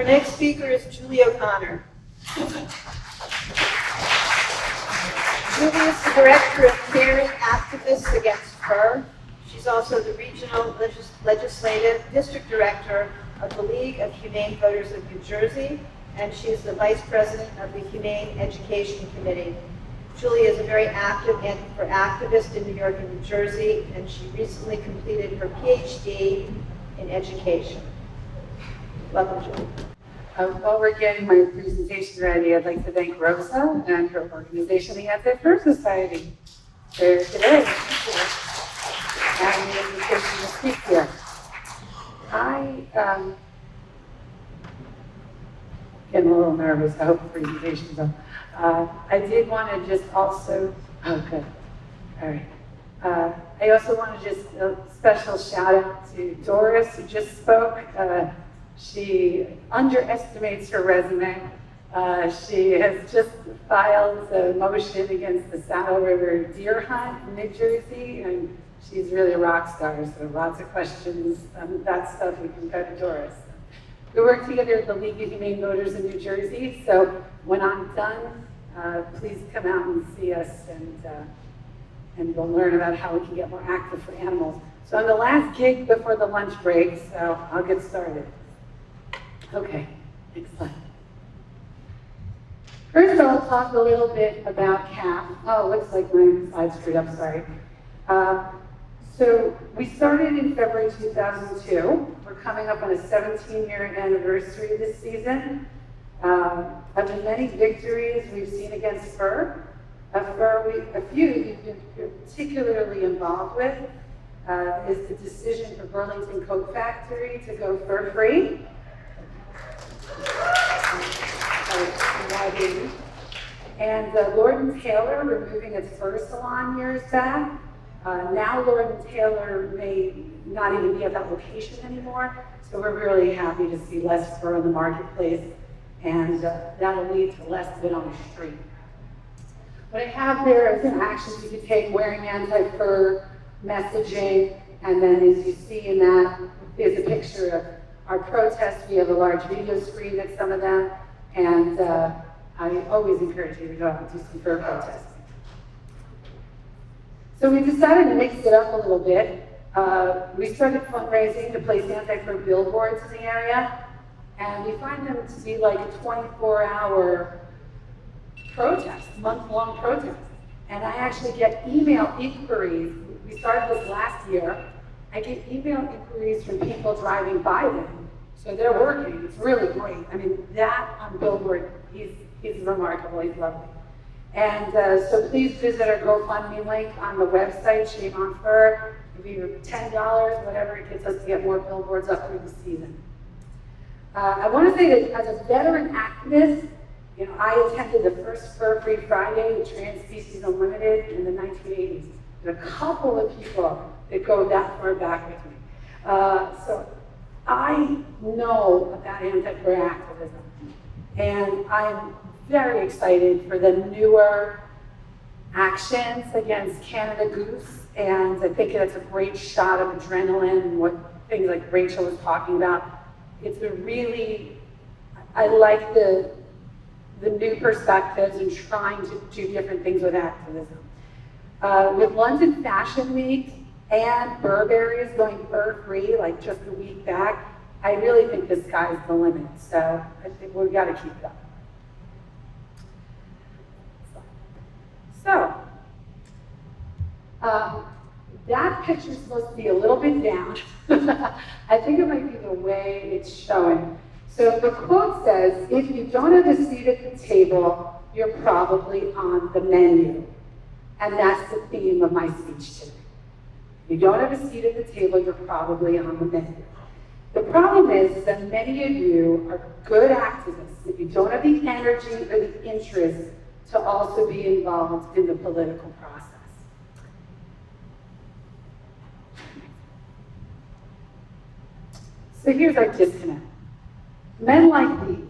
Our next speaker is Julie O'Connor. Julie is the director of Caring Activists Against Fur. She's also the regional legislative district director of the League of Humane Voters of New Jersey, and she is the vice president of the Humane Education Committee. Julie is a very active anti-fur activist in New York and New Jersey, and she recently completed her PhD in education. Welcome, Julie. While we're getting my presentation ready, I'd like to thank Rosa and her organization, the Anti-Fur Society, for today and the invitation to speak here. Getting a little nervous. I hope the presentation's on. I did want to just also, oh good, all right. I also want to just a special shout out to Doris, who just spoke. She underestimates her resume. She has just filed a motion against the Saddle River deer hunt in New Jersey, and she's really a rock star, so lots of questions. That stuff we can go to Doris. We work together at the League of Humane Voters in New Jersey, so when I'm done, please come out and see us, and we'll learn about how we can get more active for animals. So I'm the last gig before the lunch break, so I'll get started. Okay, next slide. First, I'll talk a little bit about CAAF. Oh, looks like my slide's screwed up, sorry. So we started in February 2002. We're coming up on a 17-year anniversary this season. Of the many victories we've seen against fur, a few we've been particularly involved with is the decision for Burlington Coat Factory to go fur-free. And Lord & Taylor removing its fur salon years back. Now Lord & Taylor may not even be at that location anymore, so we're really happy to see less fur in the marketplace, and that'll lead to less of it on the street. What I have there is some actions you could take, wearing anti-fur messaging, and then as you see in that is a picture of our protests. We have a large video screen at some of them, and I always encourage you to go out and do some fur protesting. So we decided to mix it up a little bit. We started fundraising to place anti-fur billboards in the area, and we find them to be like a 24-hour protest, month-long protest. And I actually get email inquiries. We started this last year. I get email inquiries from people driving by them. So they're working. It's really great. I mean, that on billboard, he's remarkable. He's lovely. And so please visit our GoFundMe link on the website, Shame on Fur. Give you $10, whatever it gets us to get more billboards up through the season. I want to say that as a veteran activist, you know, I attended the first Fur-Free Friday with Trans Species Unlimited in the 1980s. There's a couple of people that go that far back with me. So I know about anti-fur activism, and I'm very excited for the newer actions against Canada Goose, and I think that's a great shot of adrenaline and what things like Rachel was talking about. It's a really, I like the new perspectives and trying to do different things with activism. With London Fashion Week and Burberry is going fur-free, like just a week back, I really think the sky's the limit, so I think we've got to keep it up. So, that picture's supposed to be a little bit down. I think it might be the way it's showing. So the quote says, if you don't have a seat at the table, you're probably on the menu. And that's the theme of my speech today. If you don't have a seat at the table, you're probably on the menu. The problem is that many of you are good activists if you don't have the energy or the interest to also be involved in the political process. So here's our disconnect. Men like these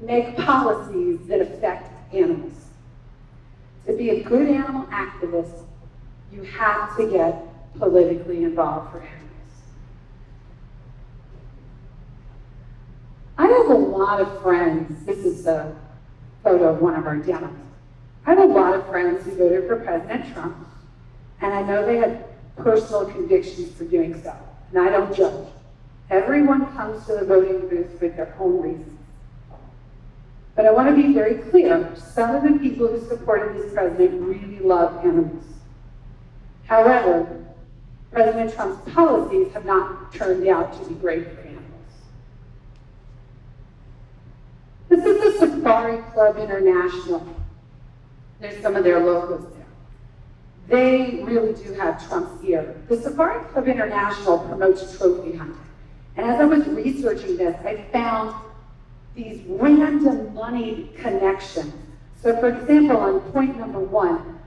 make policies that affect animals. To be a good animal activist, you have to get politically involved for animals. have a lot of friends. This is a photo of one of our demos. I have a lot of friends who voted for President Trump, and I know they had personal convictions for doing so, and I don't judge. Everyone comes to the voting booth with their own reasons. But I want to be very clear, some of the people who supported this president really love animals. However, President Trump's policies have not turned out to be great for animals. This is the Safari Club International. There's some of their logos there. They really do have Trump's ear. The Safari Club International promotes trophy hunting. And as I was researching this, I found these random money connections. So for example, on point number 1,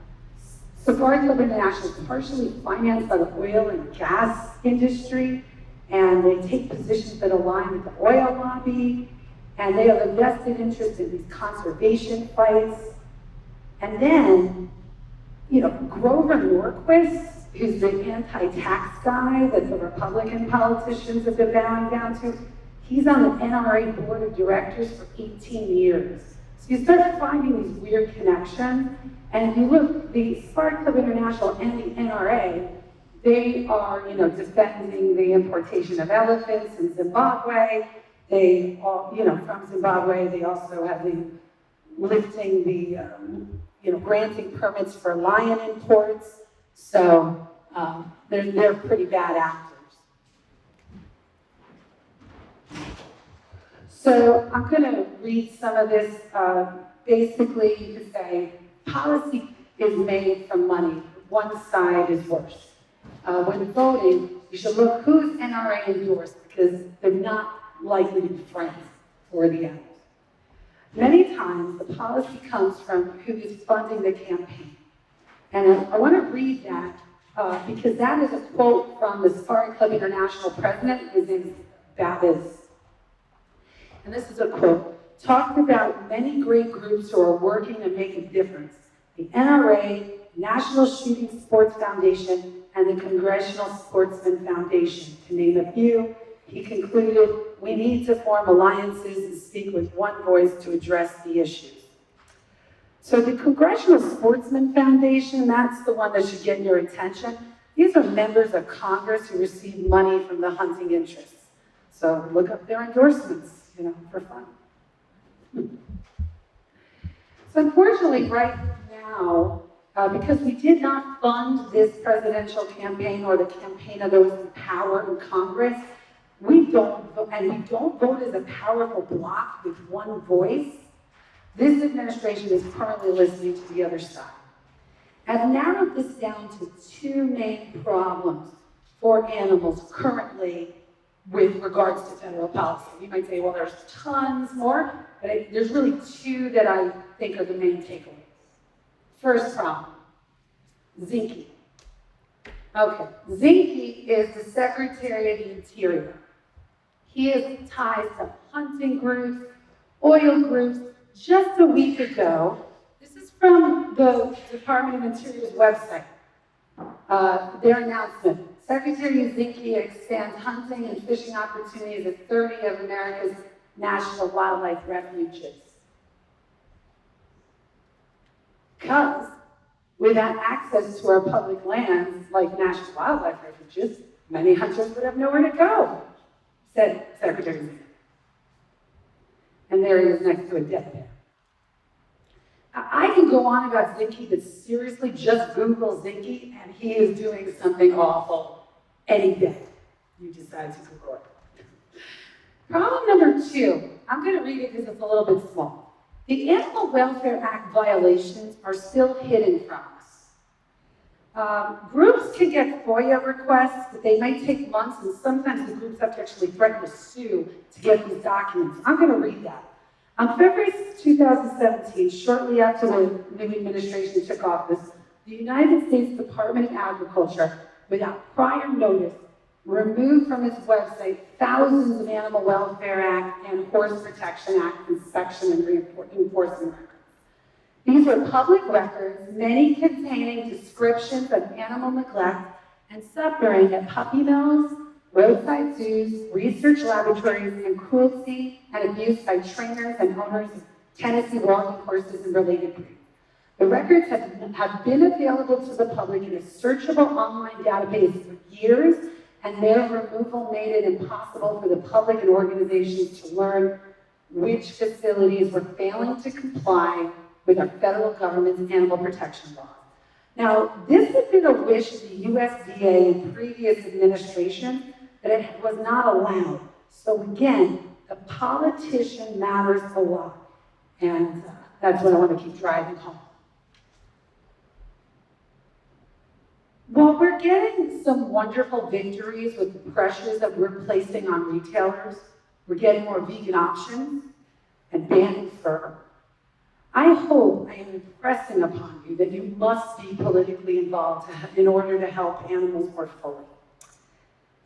Safari Club International is partially financed by the oil and gas industry, and they take positions that align with the oil lobby, and they have a vested interest in these conservation fights. And then, you know, Grover Norquist, who's the anti-tax guy that the Republican politicians have been bowing down to, he's on the NRA board of directors for 18 years. So you start finding these weird connections, and if you look, the Safari Club International and the NRA, they are, you know, defending the importation of elephants in Zimbabwe. They all, you know, from Zimbabwe, they also have the lifting the, you know, granting permits for lion imports. So they're pretty bad actors. So I'm going to read some of this. Basically, you could say policy is made from money. One side is worse. When voting, you should look who's NRA endorsed, because they're not likely to be friends for the animals. Many times, the policy comes from who is funding the campaign. And I want to read that because that is a quote from the Safari Club International president. His name is Babiz. And this is a quote. Talked about many great groups who are working to make a difference. The NRA, National Shooting Sports Foundation, and the Congressional Sportsman Foundation, to name a few. He concluded, we need to form alliances and speak with one voice to address the issues. So the Congressional Sportsman Foundation, that's the one that should get your attention. These are members of Congress who receive money from the hunting interests. So look up their endorsements, you know, for fun. So unfortunately, right now, because we did not fund this presidential campaign or the campaign of those in power in Congress, we don't vote as a powerful bloc with one voice. This administration is currently listening to the other side. I've narrowed this down to 2 main problems for animals currently with regards to federal policy. You might say, well, there's tons more, but there's really 2 that I think are the main takeaways. First problem, Zinke. Okay, Zinke is the Secretary of the Interior. He has ties to hunting groups, oil groups. Just a week ago, this is from the Department of Interior's website, their announcement. Secretary Zinke expands hunting and fishing opportunities at 30 of America's national wildlife refuges. Because without access to our public lands, like national wildlife refuges, many hunters would have nowhere to go, said Secretary Zinke. And there he is next to a dead bear. I can go on about Zinke, but seriously, just Google Zinke, and he is doing something awful any day you decide to Google it. Problem number 2, I'm going to read it because it's a little bit small. The Animal Welfare Act violations are still hidden from us. Groups can get FOIA requests, but they may take months, and sometimes the groups have to actually threaten to sue to get these documents. I'm going to read that. On February 2017, shortly after the new administration took office, the United States Department of Agriculture, without prior notice, removed from its website thousands of Animal Welfare Act and Horse Protection Act inspection and enforcement records. These are public records, many containing descriptions of animal neglect and suffering at puppy mills, roadside zoos, research laboratories, and cruelty and abuse by trainers and owners of Tennessee walking horses and related breeds. The records have been available to the public in a searchable online database for years, and their removal made it impossible for the public and organizations to learn which facilities were failing to comply with our federal government's animal protection laws. Now, this has been a wish of the USDA in previous administrations, but it was not allowed. So again, the politician matters a lot, and that's what I want to keep driving home. While we're getting some wonderful victories with the pressures that we're placing on retailers, we're getting more vegan options and banning fur, I hope I am impressing upon you that you must be politically involved in order to help animals more fully.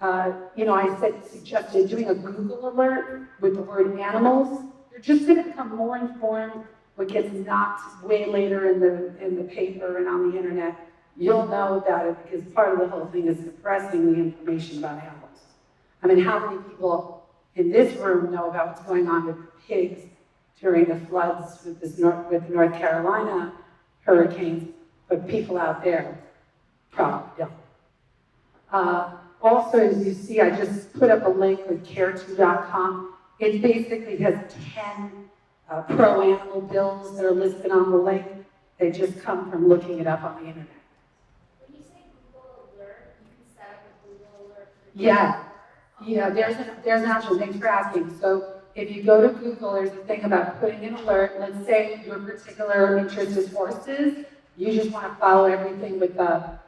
I suggested doing a Google alert with the word animals. You're just going to become more informed. What gets knocked way later in the paper and on the internet, you'll know about it because part of the whole thing is suppressing the information about animals. I mean, how many people in this room know about what's going on with pigs during the floods with the North Carolina hurricanes, but people out there probably don't. Also, as you see, I just put up a link with care2.com. It basically has 10 pro-animal bills that are listed on the link. They just come from looking it up on the internet. When you say Google Alert, you can set up a Google Alert for Yeah, there's an option. Thanks for asking. So if you go to Google, there's a thing about putting an alert. Let's say your particular interest is horses. You just want to follow everything with the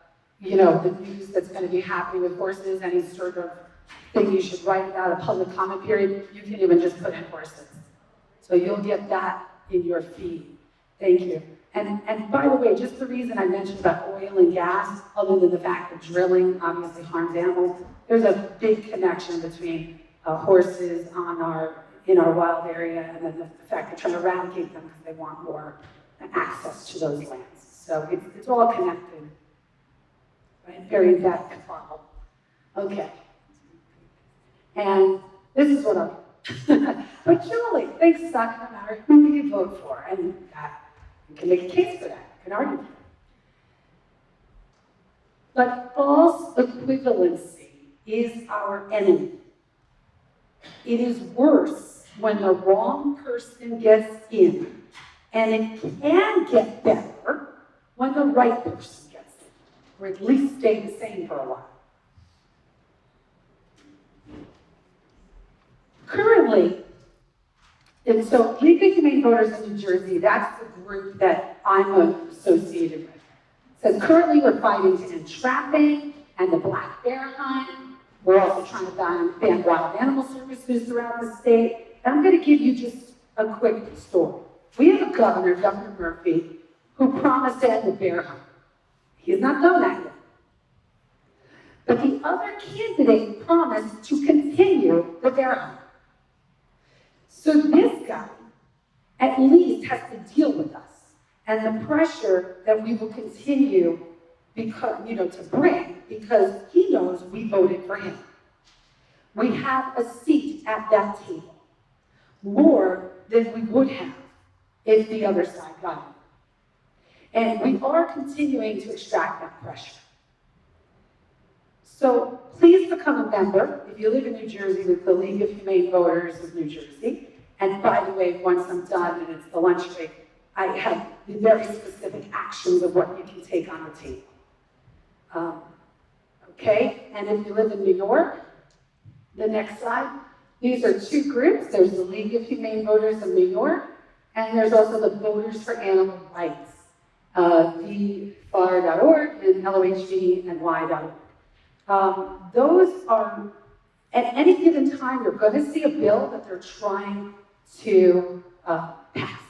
news that's going to be happening with horses, any sort of thing you should write about, a public comment period. You can even just put in horses. So you'll get that in your feed. Thank you. And by the way, just the reason I mentioned about oil and gas, other than the fact that drilling obviously harms animals, there's a big connection between horses in our wild area and then the fact that trying to eradicate them because they want more access to those lands. So it's all connected. Right? Very that model. Okay. And this is what but Julie, things suck no matter who you vote for. And you can make a case for that. You can argue for it. But false equivalency is our enemy. It is worse when the wrong person gets in, and it can get better when the right person gets in, or at least stay the same for a while. Currently, and so League of Humane Voters in New Jersey, that's the group that I'm associated with. It says currently we're fighting to end trapping and the black bear hunt. We're also trying to ban wild animal services throughout the state. And I'm going to give you just a quick story. We have a governor, Governor Murphy, who promised to end the bear hunt. He has not done that yet. But the other candidate promised to continue the bear hunt. So this guy at least has to deal with us and the pressure that we will continue to bring because he knows we voted for him. We have a seat at that table, more than we would have if the other side got it. And we are continuing to extract that pressure. So please become a member if you live in New Jersey with the League of Humane Voters of New Jersey. And by the way, once I'm done and it's the lunch break, I have the very specific actions of what you can take on the table. Okay, and if you live in New York, the next slide, these are two groups. There's the League of Humane Voters of New York, and there's also the Voters for Animal Rights, vfar.org and LOHD and Y.org. Those are, at any given time, you're going to see a bill that they're trying to pass.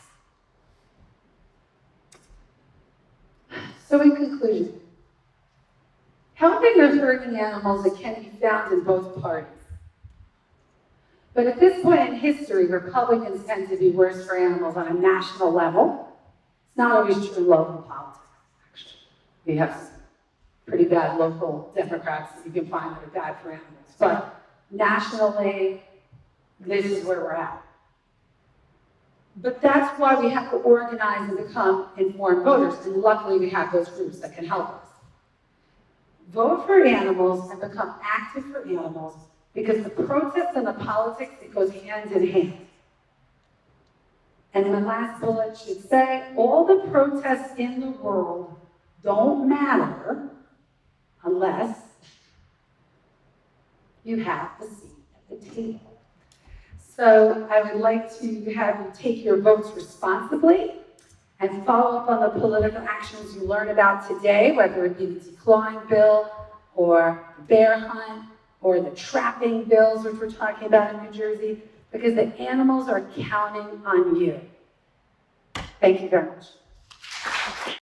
So in conclusion, helping or hurting animals that can be found in both parties. But at this point in history, Republicans tend to be worse for animals on a national level. It's not always true in local politics, actually. We have some pretty bad local Democrats that you can find that are bad for animals. But nationally, this is where we're at. But that's why we have to organize and become informed voters, and luckily we have those groups that can help us. Vote for animals and become active for animals, because the protests and the politics, it goes hand in hand. And my last bullet should say, all the protests in the world don't matter unless you have a seat at the table. So I would like to have you take your votes responsibly and follow up on the political actions you learn about today, whether it be the declawing bill or the bear hunt or the trapping bills, which we're talking about in New Jersey, because the animals are counting on you. Thank you very much.